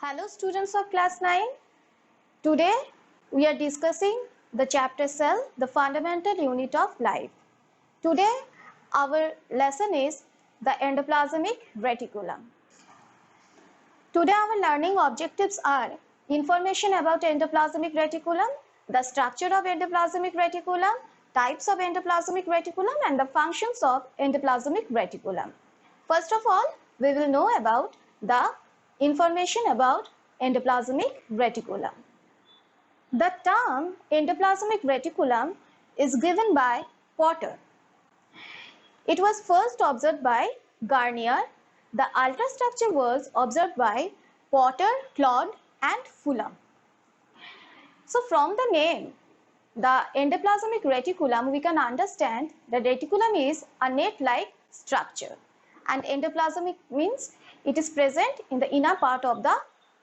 Hello students of class 9. Today we are discussing the chapter cell, the fundamental unit of life. Today our lesson is the endoplasmic reticulum. Today our learning objectives are information about endoplasmic reticulum, the structure of endoplasmic reticulum, types of endoplasmic reticulum and the functions of endoplasmic reticulum. First of all, we will know about the information about endoplasmic reticulum. The term endoplasmic reticulum is given by Potter. It was first observed by Garnier. The ultrastructure was observed by Potter, Claude and Fulham. So from the name, the endoplasmic reticulum, we can understand that reticulum is a net-like structure and endoplasmic means it is present in the inner part of the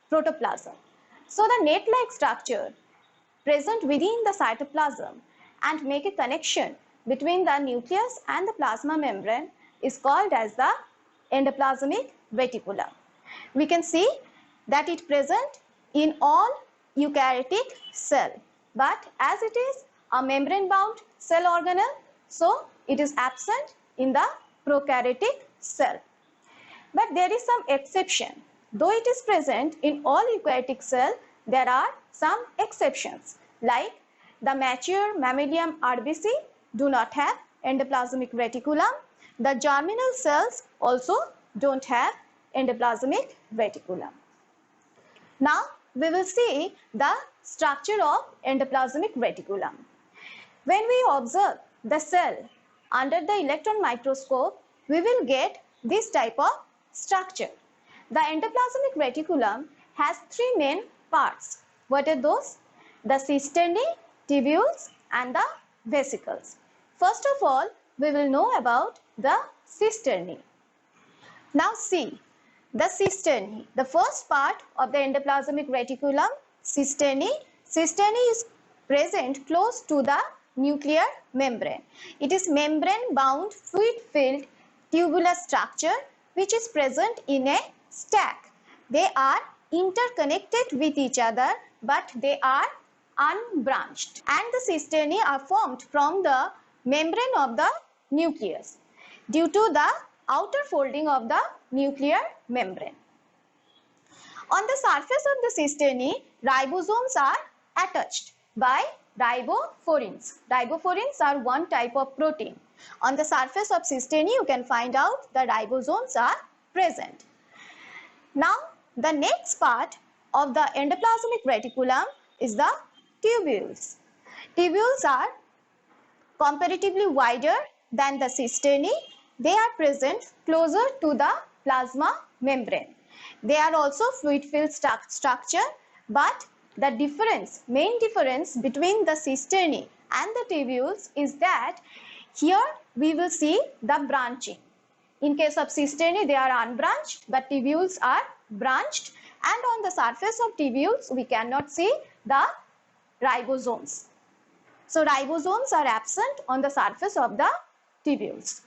protoplasm. So the net-like structure present within the cytoplasm and make a connection between the nucleus and the plasma membrane is called as the endoplasmic reticulum. We can see that it present in all eukaryotic cell, but as it is a membrane bound cell organelle, so it is absent in the prokaryotic cell. But there is some exception. Though it is present in all eukaryotic cell, there are some exceptions like the mature mammalian RBC do not have endoplasmic reticulum. The germinal cells also don't have endoplasmic reticulum. Now we will see the structure of endoplasmic reticulum. When we observe the cell under the electron microscope, we will get this type of structure. The endoplasmic reticulum has three main parts. What are those? The cisternae, tubules and the vesicles. First of all, we will know about the cisternae. Now see, the cisternae, the first part of the endoplasmic reticulum, cisternae. Cisternae is present close to the nuclear membrane. It is membrane bound fluid filled tubular structure which is present in a stack. They are interconnected with each other but they are unbranched and the cisternae are formed from the membrane of the nucleus due to the outer folding of the nuclear membrane. On the surface of the cisternae, ribosomes are attached by ribophorins. Ribophorins are one type of protein. On the surface of cisternae, you can find out the ribosomes are present. Now, the next part of the endoplasmic reticulum is the tubules. Tubules are comparatively wider than the cisternae. They are present closer to the plasma membrane. They are also fluid-filled structure, but the difference, main difference between the cisternae and the tubules is that here we will see the branching. In case of cisternae, they are unbranched, but tubules are branched, and on the surface of tubules, we cannot see the ribosomes. So ribosomes are absent on the surface of the tubules.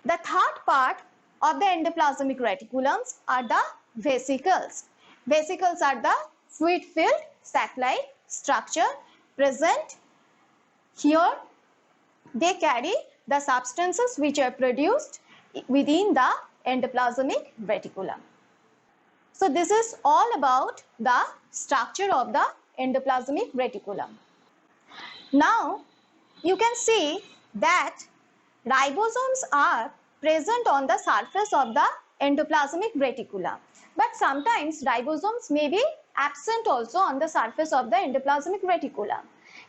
The third part of the endoplasmic reticulums are the vesicles. Vesicles are the fluid-filled sac-like structure present here. They carry the substances which are produced within the endoplasmic reticulum. So this is all about the structure of the endoplasmic reticulum. Now you can see that ribosomes are present on the surface of the endoplasmic reticulum, but sometimes ribosomes may be absent also on the surface of the endoplasmic reticulum.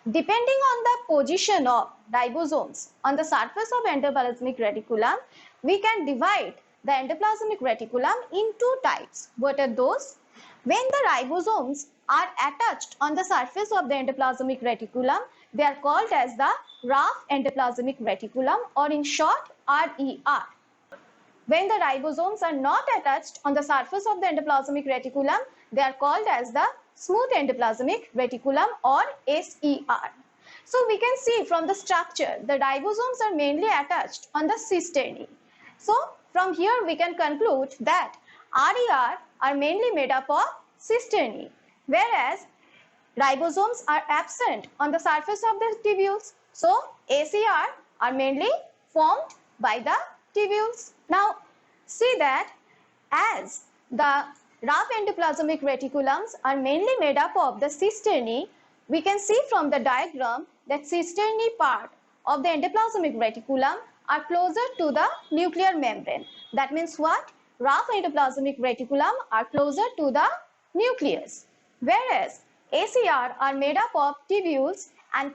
Depending on the position of ribosomes on the surface of endoplasmic reticulum, we can divide the endoplasmic reticulum in two types. What are those? When the ribosomes are attached on the surface of the endoplasmic reticulum, they are called as the rough endoplasmic reticulum, or in short RER. When the ribosomes are not attached on the surface of the endoplasmic reticulum, they are called as the smooth endoplasmic reticulum, or SER. So we can see from the structure, the ribosomes are mainly attached on the cisternae. So from here we can conclude that RER are mainly made up of cisternae, whereas ribosomes are absent on the surface of the tubules. So ACR are mainly formed by the tubules. Now see that as the rough endoplasmic reticulums are mainly made up of the cisternae, we can see from the diagram that cisternae part of the endoplasmic reticulum are closer to the nuclear membrane. That means what? Rough endoplasmic reticulum are closer to the nucleus, whereas ACR are made up of tubules, and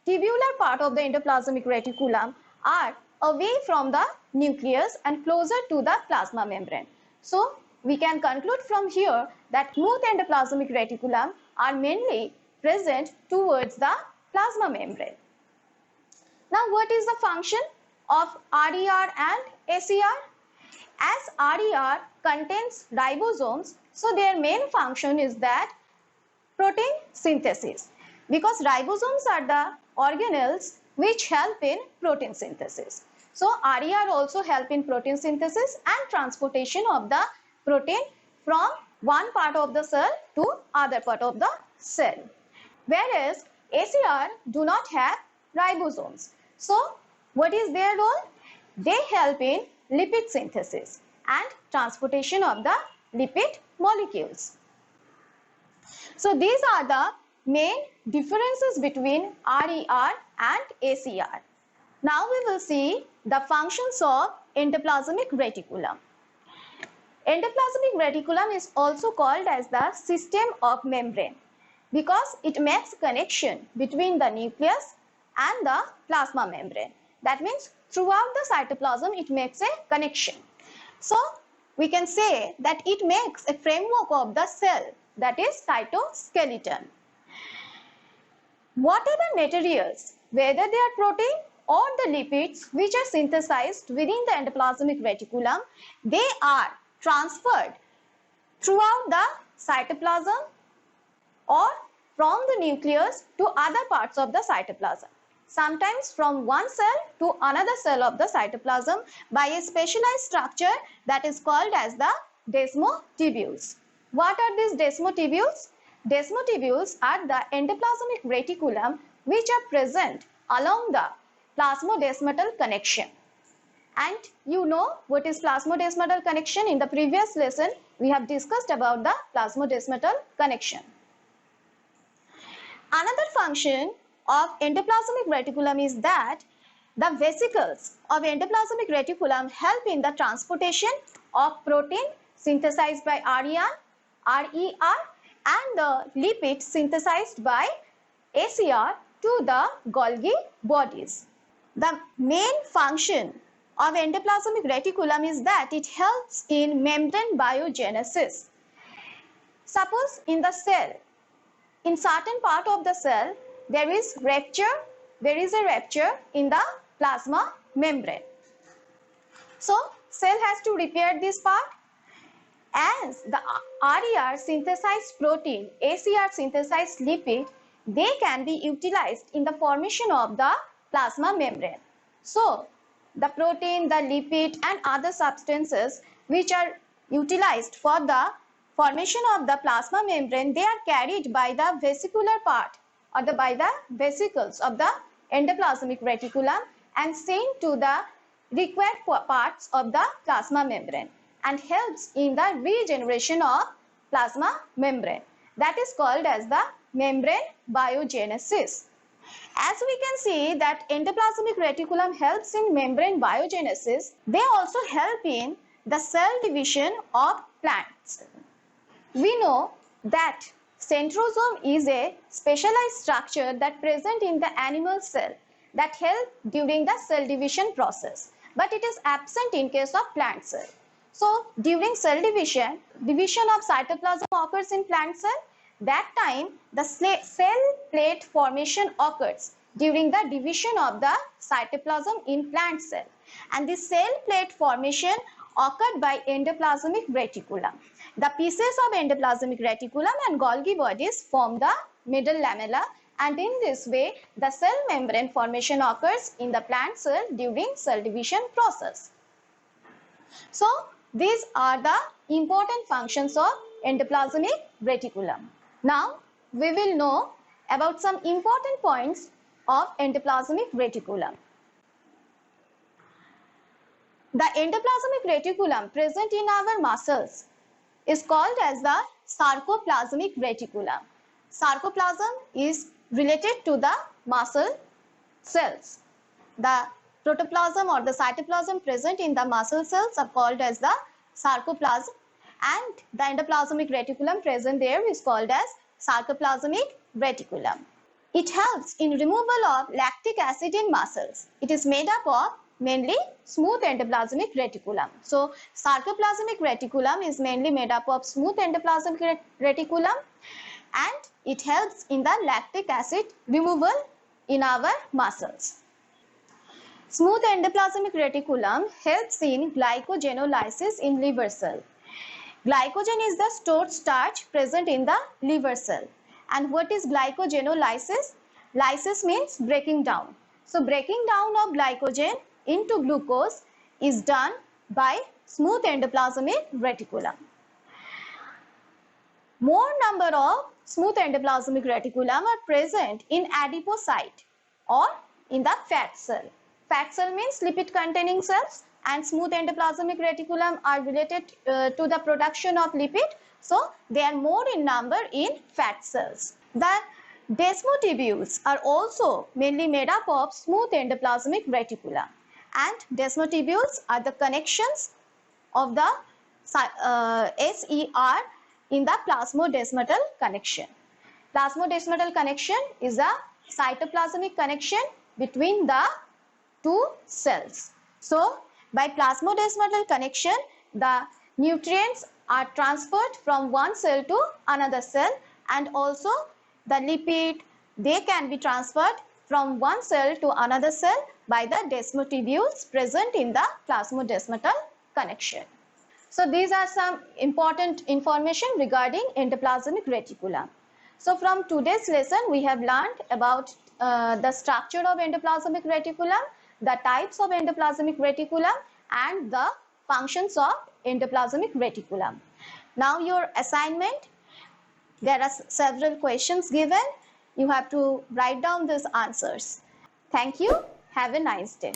tubular part of the endoplasmic reticulum are away from the nucleus and closer to the plasma membrane. So we can conclude from here that smooth endoplasmic reticulum are mainly present towards the plasma membrane. Now what is the function of RER and ACR? As RER contains ribosomes, so their main function is that protein synthesis, because ribosomes are the organelles which help in protein synthesis. So RER also help in protein synthesis and transportation of the protein from one part of the cell to other part of the cell, whereas ACR do not have ribosomes. So what is their role? They help in lipid synthesis and transportation of the lipid molecules. So these are the main differences between RER and ACR. Now we will see the functions of endoplasmic reticulum. Endoplasmic reticulum is also called as the system of membrane because it makes connection between the nucleus and the plasma membrane. That means throughout the cytoplasm it makes a connection. So we can say that it makes a framework of the cell, that is cytoskeleton. Whatever materials, whether they are protein or the lipids which are synthesized within the endoplasmic reticulum, they are transferred throughout the cytoplasm or from the nucleus to other parts of the cytoplasm. Sometimes from one cell to another cell of the cytoplasm by a specialized structure that is called as the desmotubules. What are these desmotubules? Desmotubules are the endoplasmic reticulum which are present along the plasmodesmatal connection. And you know what is plasmodesmatal connection. In the previous lesson, we have discussed about the plasmodesmatal connection. Another function of endoplasmic reticulum is that the vesicles of endoplasmic reticulum help in the transportation of protein synthesized by RER, and the lipid synthesized by ACR to the Golgi bodies. The main function of endoplasmic reticulum is that it helps in membrane biogenesis. Suppose in the cell, in certain part of the cell, there is a rupture in the plasma membrane. So cell has to repair this part. As the RER synthesized protein, ACR synthesized lipid, they can be utilized in the formation of the plasma membrane. So the protein, the lipid and other substances which are utilized for the formation of the plasma membrane, they are carried by the vesicular part or by the vesicles of the endoplasmic reticulum and sent to the required parts of the plasma membrane and helps in the regeneration of plasma membrane. That is called as the membrane biogenesis. As we can see that endoplasmic reticulum helps in membrane biogenesis, they also help in the cell division of plants. We know that centrosome is a specialized structure that present in the animal cell that help during the cell division process, but it is absent in case of plant cell. So during cell division of cytoplasm occurs in plant cell. That time the cell plate formation occurs during the division of the cytoplasm in plant cell, and the cell plate formation occurred by endoplasmic reticulum. The pieces of endoplasmic reticulum and Golgi bodies form the middle lamella, and in this way the cell membrane formation occurs in the plant cell during cell division process. So These are the important functions of endoplasmic reticulum. Now we will know about some important points of endoplasmic reticulum. The endoplasmic reticulum present in our muscles is called as the sarcoplasmic reticulum. Sarcoplasm is related to the muscle cells. The protoplasm or the cytoplasm present in the muscle cells are called as the sarcoplasm, and the endoplasmic reticulum present there is called as sarcoplasmic reticulum. It helps in removal of lactic acid in muscles. It is made up of mainly smooth endoplasmic reticulum. So sarcoplasmic reticulum is mainly made up of smooth endoplasmic reticulum, and it helps in the lactic acid removal in our muscles. Smooth endoplasmic reticulum helps in glycogenolysis in liver cell. Glycogen is the stored starch present in the liver cell. And what is glycogenolysis? Lysis means breaking down. So breaking down of glycogen into glucose is done by smooth endoplasmic reticulum. More number of smooth endoplasmic reticulum are present in adipocyte or in the fat cell. Fat cell means lipid containing cells, and smooth endoplasmic reticulum are related to the production of lipid. So they are more in number in fat cells. The desmotubules are also mainly made up of smooth endoplasmic reticulum, and desmotubules are the connections of the SER in the plasmodesmatal connection. Plasmodesmatal connection is a cytoplasmic connection between the two cells. So by plasmodesmatal connection, the nutrients are transferred from one cell to another cell, and also the lipid, they can be transferred from one cell to another cell by the desmotubules present in the plasmodesmatal connection. So these are some important information regarding endoplasmic reticulum. So from today's lesson, we have learned about the structure of endoplasmic reticulum, the types of endoplasmic reticulum, and the functions of endoplasmic reticulum. Now your assignment, there are several questions given. You have to write down these answers. Thank you. Have a nice day.